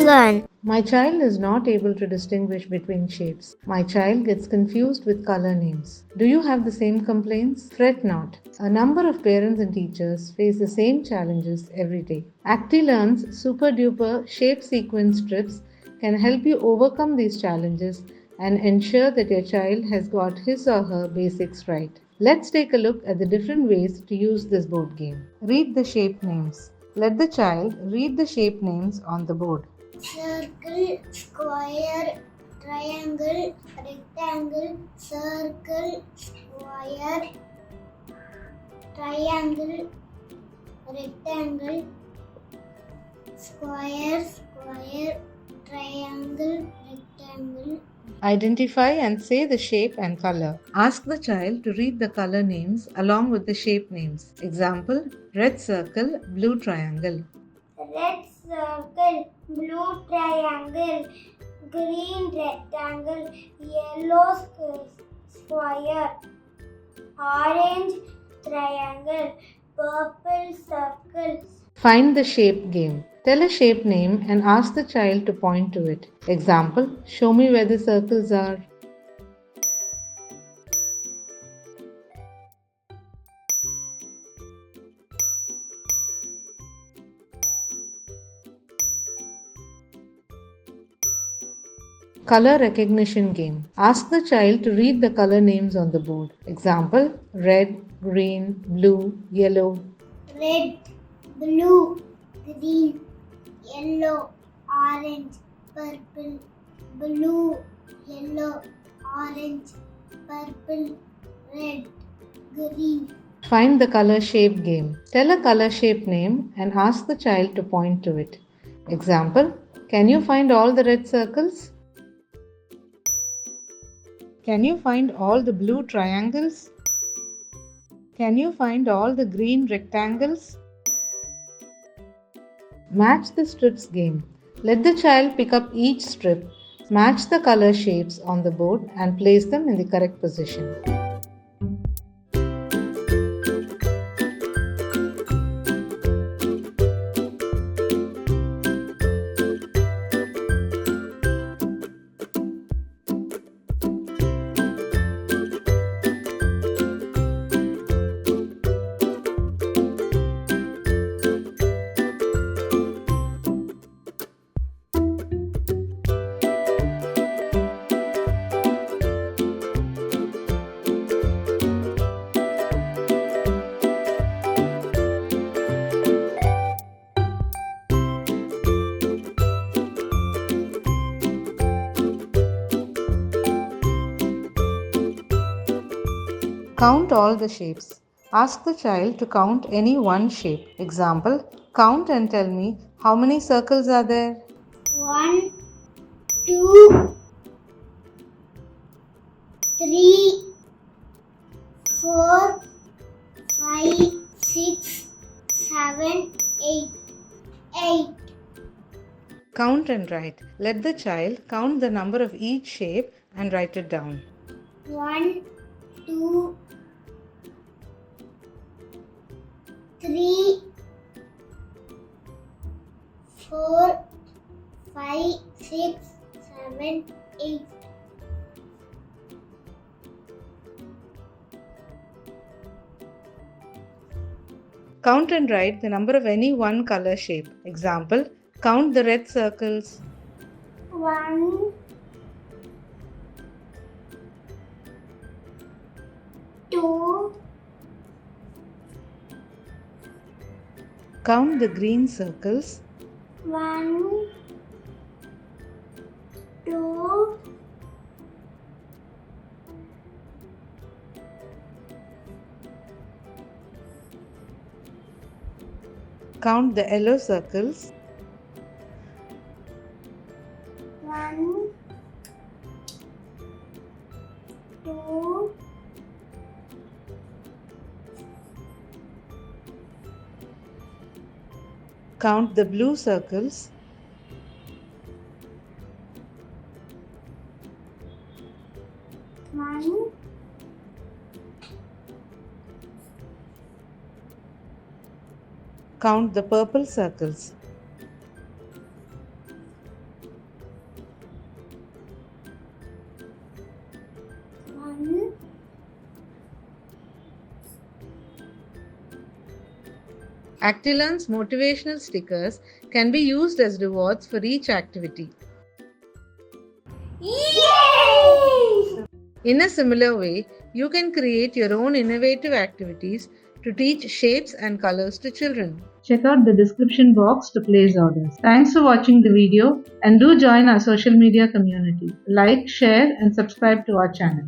ActiLearn. My child is not able to distinguish between shapes. My child gets confused with color names. Do you have the same complaints? Fret not. A number of parents and teachers face the same challenges every day. ActiLearn's super duper shape sequence strips can help you overcome these challenges and ensure that your child has got his or her basics right. Let's take a look at the different ways to use this board game. Read the shape names. Let the child read the shape names on the board. Circle, square, triangle, rectangle, circle, square, triangle, rectangle, square, triangle, rectangle. Identify and say the shape and color. Ask the child to read the color names along with the shape names. Example, red circle, blue triangle. Red circle, blue triangle, green rectangle, yellow square, orange triangle, purple circle. Find the shape game. Tell a shape name and ask the child to point to it. Example, show me where the circles are. Color recognition game. Ask the child to read the color names on the board. Example, red, green, blue, yellow. Red, blue, green, yellow, orange, purple, blue, yellow, orange, purple, red, green. Find the color shape game. Tell a color shape name and ask the child to point to it. Example, can you find all the red circles? Can you find all the blue triangles? Can you find all the green rectangles? Match the strips game. Let the child pick up each strip, match the color shapes on the board and place them in the correct position. Count all the shapes. Ask the child to count any one shape. Example, count and tell me how many circles are there. 1, 2, 3, 4, 5, 6, 7, 8. 8. Count and write. Let the child count the number of each shape and write it down. 1, 2, 3, 4, 5, 6, 7, 8. Count and write the number of any one color shape. Example, count the red circles. 1, 2, Count the green circles. 1, 2, 'Count the yellow circles. 1, 2, 'Count the blue circles. 1, 'Count the purple circles. ActiLearn's motivational stickers can be used as rewards for each activity. Yay! In a similar way, you can create your own innovative activities to teach shapes and colors to children. Check out the description box to place orders. Thanks for watching the video and do join our social media community. Like, share and subscribe to our channel.